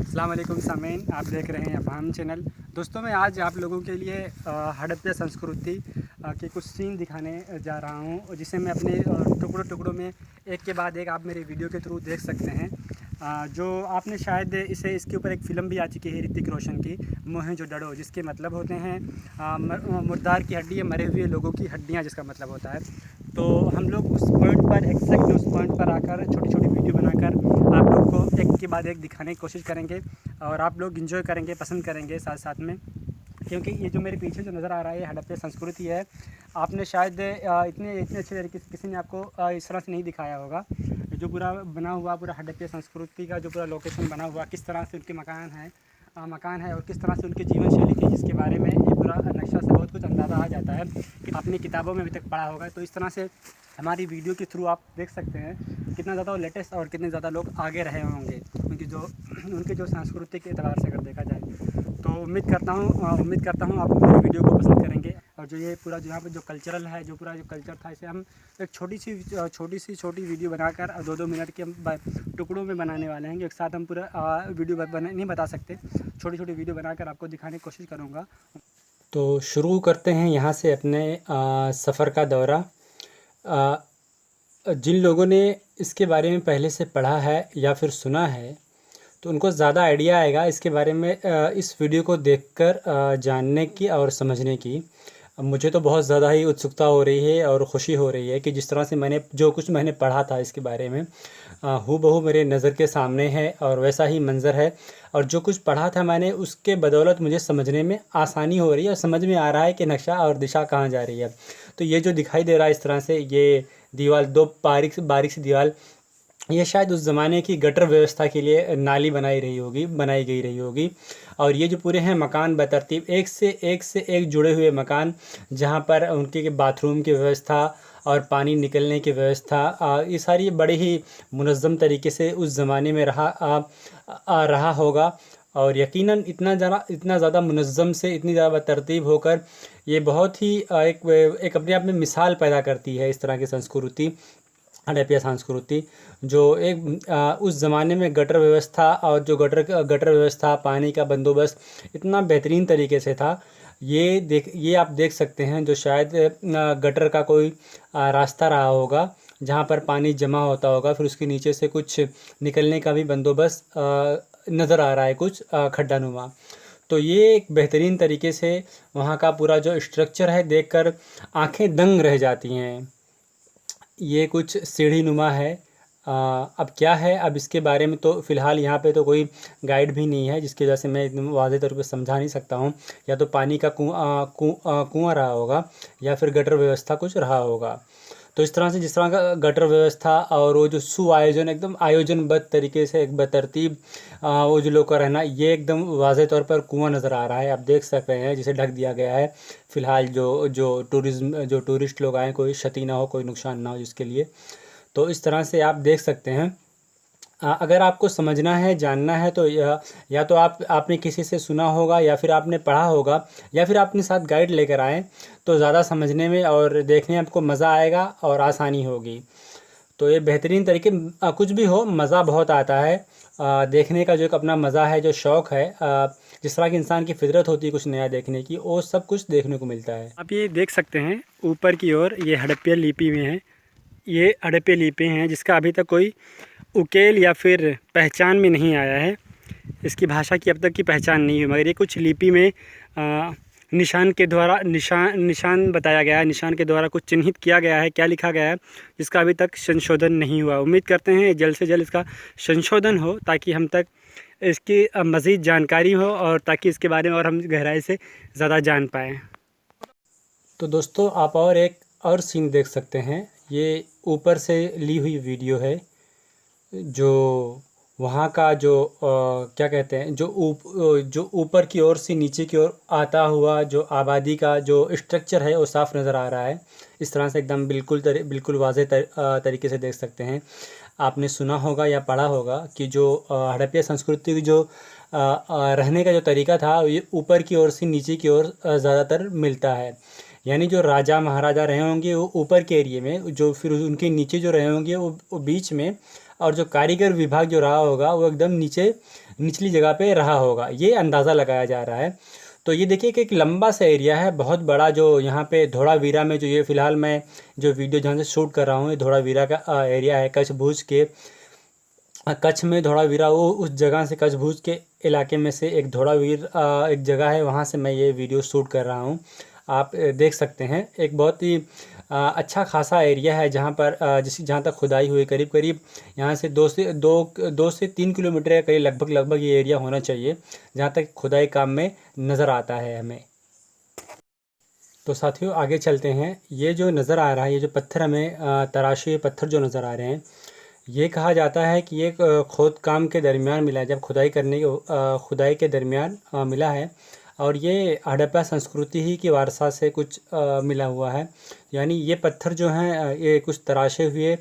अस्सलाम वालेकुम सामीन, आप देख रहे हैं अफहाम चैनल। दोस्तों मैं आज आप लोगों के लिए हड़प्पा संस्कृति के कुछ सीन दिखाने जा रहा हूं, जिसे मैं अपने टुकड़ों टुकड़ों में एक के बाद एक आप मेरे वीडियो के थ्रू देख सकते हैं। जो आपने शायद इसके ऊपर एक फ़िल्म भी आ चुकी है ऋतिक रोशन की, मोहनजोदड़ो, जिसके मतलब होते हैं मुर्दार की हड्डी या मरे हुए लोगों की हड्डियाँ, जिसका मतलब होता है। तो हम लोग उस पॉइंट पर एग्जैक्ट उस पॉइंट पर आकर छोटी छोटी वीडियो बनाकर आप लोग को एक के बाद एक दिखाने की कोशिश करेंगे और आप लोग एंजॉय करेंगे, पसंद करेंगे साथ साथ में। क्योंकि ये जो मेरे पीछे जो नज़र आ रहा है ये हड़प्पा संस्कृति है। आपने शायद इतने इतने अच्छे तरीके से किसी ने आपको इस तरह से नहीं दिखाया होगा। जो पूरा बना हुआ पूरा हड़प्पा संस्कृति का जो पूरा लोकेशन बना हुआ, किस तरह से उनके मकान है और किस तरह से उनकी जीवन शैली थी, जिसके बारे में ये पूरा नक्शा से बहुत कुछ अंदाज़ा आ जाता है कि आपने किताबों में अभी तक पढ़ा होगा। तो इस तरह से हमारी वीडियो के थ्रू आप देख सकते हैं कितना ज़्यादा लेटेस्ट और कितने ज़्यादा लोग आगे रहे होंगे उनके जो सांस्कृतिक एतबार से अगर देखा जाए। तो उम्मीद करता हूँ आप मेरी वीडियो को पसंद करेंगे। और जो ये पूरा जो यहाँ पर जो कल्चरल है, जो पूरा जो कल्चर था, इसे हम एक छोटी वीडियो बनाकर 2-2 मिनट के हम टुकड़ों में बनाने वाले हैं। एक साथ हम पूरा वीडियो नहीं बता सकते, छोटी छोटी वीडियो बनाकर आपको दिखाने की कोशिश करूँगा। तो शुरू करते हैं यहाँ से अपने सफ़र का दौरा। जिन लोगों ने इसके बारे में पहले से पढ़ा है या फिर सुना है तो उनको ज़्यादा आइडिया आएगा इसके बारे में, इस वीडियो को देखकर जानने की और समझने की। मुझे तो बहुत ज़्यादा ही उत्सुकता हो रही है और ख़ुशी हो रही है कि जिस तरह से जो कुछ मैंने पढ़ा था इसके बारे में हूबहू मेरे नज़र के सामने है और वैसा ही मंज़र है। और जो कुछ पढ़ा था मैंने उसके बदौलत मुझे समझने में आसानी हो रही है और समझ में आ रहा है कि नक्शा और दिशा कहाँ जा रही है। तो ये जो दिखाई दे रहा है इस तरह से, ये दीवार, 2 बारीक सी दीवार, ये शायद उस ज़माने की गटर व्यवस्था के लिए नाली बनाई गई रही होगी। और ये जो पूरे हैं मकान बतरतीब एक से एक जुड़े हुए मकान, जहाँ पर उनके बाथरूम की व्यवस्था और पानी निकलने की व्यवस्था, ये सारी बड़े ही मुनज़्ज़म तरीके से उस ज़माने में रहा होगा। और यकीनन इतना ज़्यादा मुनज़्ज़म से, इतनी ज़्यादा तरतीब होकर ये बहुत ही एक अपने आप में मिसाल पैदा करती है। इस तरह की संस्कृति, हड़प्पा संस्कृति, जो उस ज़माने में गटर व्यवस्था और जो गटर व्यवस्था, पानी का बंदोबस्त इतना बेहतरीन तरीके से था। ये आप देख सकते हैं, जो शायद गटर का कोई रास्ता रहा होगा जहाँ पर पानी जमा होता होगा, फिर उसके नीचे से कुछ निकलने का भी बंदोबस्त नज़र आ रहा है, कुछ खड्डानुमा। तो ये एक बेहतरीन तरीके से वहाँ का पूरा जो स्ट्रक्चर है देखकर आंखें दंग रह जाती हैं। ये कुछ सीढ़ी नुमा है। अब क्या है, अब इसके बारे में तो फ़िलहाल यहाँ पे तो कोई गाइड भी नहीं है, जिसकी वजह से मैं एकदम वाज़ेह तौर पे समझा नहीं सकता हूँ। या तो पानी का कुआँ रहा होगा या फिर गटर व्यवस्था कुछ रहा होगा। तो इस तरह से, जिस तरह का गटर व्यवस्था और वो जो सुआयोजन, एकदम आयोजनबद्ध तरीके से एक बेतरतीब वो जो लोग का रहना, ये एकदम वाज़ेह तौर पर कुआँ नज़र आ रहा है। आप देख सक रहे हैं जिसे ढक दिया गया है। फ़िलहाल जो टूरिस्ट लोग आएँ, कोई क्षति ना हो, कोई नुकसान ना हो जिसके लिए। तो इस तरह से आप देख सकते हैं। अगर आपको समझना है, जानना है, तो या तो आपने किसी से सुना होगा या फिर आपने पढ़ा होगा या फिर अपने साथ गाइड लेकर आएँ, तो ज़्यादा समझने में और देखने में आपको मज़ा आएगा और आसानी होगी। तो ये बेहतरीन तरीके, कुछ भी हो, मज़ा बहुत आता है। देखने का जो एक अपना मज़ा है, जो शौक़ है, जिस तरह की इंसान की फितरत होती है कुछ नया देखने की, वो सब कुछ देखने को मिलता है। आप ये देख सकते हैं ऊपर की ओर, ये हड़प्पा लिपि में है। ये हड़प्पा लिपि हैं जिसका अभी तक कोई उकेल या फिर पहचान में नहीं आया है। इसकी भाषा की अब तक की पहचान नहीं हुई, मगर ये कुछ लिपि में निशान के द्वारा निशान बताया गया है, निशान के द्वारा कुछ चिन्हित किया गया है। क्या लिखा गया है जिसका अभी तक संशोधन नहीं हुआ। उम्मीद करते हैं जल्द से जल्द इसका संशोधन हो, ताकि हम तक इसकी मज़ीद जानकारी हो और ताकि इसके बारे में और हम गहराई से ज़्यादा जान पाएँ। तो दोस्तों, आप एक और सीन देख सकते हैं। ये ऊपर से ली हुई वीडियो है, जो वहाँ का जो क्या कहते हैं, जो ऊपर की ओर से नीचे की ओर आता हुआ जो आबादी का जो स्ट्रक्चर है वो साफ़ नज़र आ रहा है। इस तरह से एकदम बिल्कुल वाज़ेह तरीके से देख सकते हैं। आपने सुना होगा या पढ़ा होगा कि जो हड़प्पा संस्कृति की जो रहने का जो तरीका था, ये ऊपर की ओर से नीचे की ओर ज़्यादातर मिलता है। यानी जो राजा महाराजा रहे होंगे वो ऊपर के एरिए में, जो फिर उनके नीचे जो रहे होंगे वो बीच में, और जो कारीगर विभाग जो रहा होगा वो एकदम निचली जगह पे रहा होगा, ये अंदाज़ा लगाया जा रहा है। तो ये देखिए कि एक लंबा सा एरिया है, बहुत बड़ा, जो यहाँ पे धोलावीरा में, जो ये फ़िलहाल मैं जो वीडियो जहाँ से शूट कर रहा हूँ, ये धोलावीरा का एरिया है, कच्छ भुज के। कच्छ में धोलावीरा, वो उस जगह से, कच्छ भुज के इलाके में से एक धोलावीर एक जगह है, वहाँ से मैं ये वीडियो शूट कर रहा हूँ। आप देख सकते हैं, एक बहुत ही अच्छा खासा एरिया है जहाँ पर जहाँ तक खुदाई हुई, करीब करीब यहाँ से 2 से 3 किलोमीटर के करीब लगभग ये एरिया होना चाहिए, जहाँ तक खुदाई काम में नज़र आता है हमें। तो साथियों आगे चलते हैं। ये जो नज़र आ रहा है, ये जो पत्थर हमें तराशे हुए पत्थर जो नज़र आ रहे हैं, ये कहा जाता है कि ये खोद काम के दरमियान मिला है, जब खुदाई के दरमियान मिला है, और ये हड़प्पा संस्कृति ही की वारसा से कुछ मिला हुआ है। यानी ये पत्थर जो हैं ये कुछ तराशे हुए,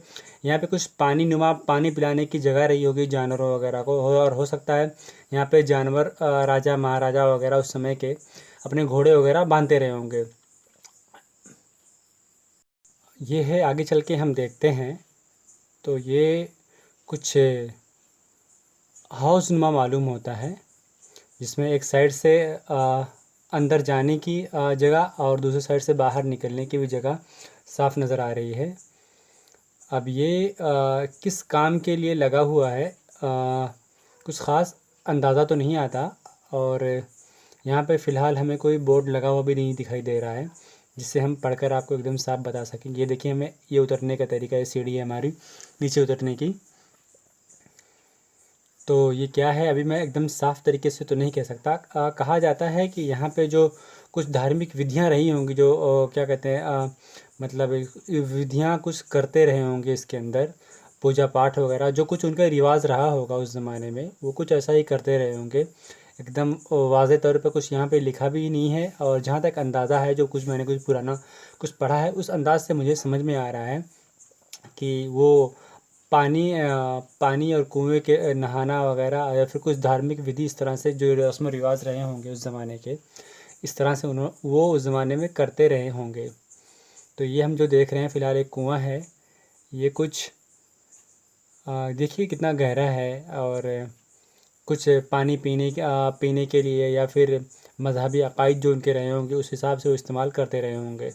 यहाँ पे कुछ पानी पिलाने की जगह रही होगी जानवरों वगैरह को, और हो सकता है यहाँ पे जानवर राजा महाराजा वगैरह उस समय के अपने घोड़े वगैरह बांधते रहे होंगे। ये है, आगे चल के हम देखते हैं। तो ये कुछ हाउस नुमा मालूम होता है, जिसमें एक साइड से अंदर जाने की जगह और दूसरी साइड से बाहर निकलने की भी जगह साफ नज़र आ रही है। अब ये किस काम के लिए लगा हुआ है, कुछ ख़ास अंदाज़ा तो नहीं आता, और यहाँ पे फ़िलहाल हमें कोई बोर्ड लगा हुआ भी नहीं दिखाई दे रहा है जिससे हम पढ़कर आपको एकदम साफ बता सकें। ये देखिए, हमें ये उतरने का तरीका, ये सीढ़ी है हमारी नीचे उतरने की। तो ये क्या है, अभी मैं एकदम साफ़ तरीके से तो नहीं कह सकता। कहा जाता है कि यहाँ पे जो कुछ धार्मिक विधियाँ रही होंगी, जो क्या कहते हैं, मतलब विधियाँ कुछ करते रहे होंगे इसके अंदर, पूजा पाठ वगैरह, जो कुछ उनका रिवाज रहा होगा उस ज़माने में, वो कुछ ऐसा ही करते रहे होंगे। एकदम वाज़े तौर पे कुछ यहाँ पे लिखा भी नहीं है, और जहाँ तक अंदाज़ा है, जो कुछ मैंने कुछ पुराना कुछ पढ़ा है, उस अंदाज़ से मुझे समझ में आ रहा है कि वो पानी और कुएं के नहाना वगैरह, या फिर कुछ धार्मिक विधि इस तरह से जो रस्म रिवाज रहे होंगे उस ज़माने के, इस तरह से वो उस ज़माने में करते रहे होंगे। तो ये हम जो देख रहे हैं फ़िलहाल एक कुआं है। ये कुछ देखिए कितना गहरा है, और कुछ पानी पीने के लिए, या फिर मजहबी अकायद जो उनके रहे होंगे उस हिसाब से वो इस्तेमाल करते रहे होंगे।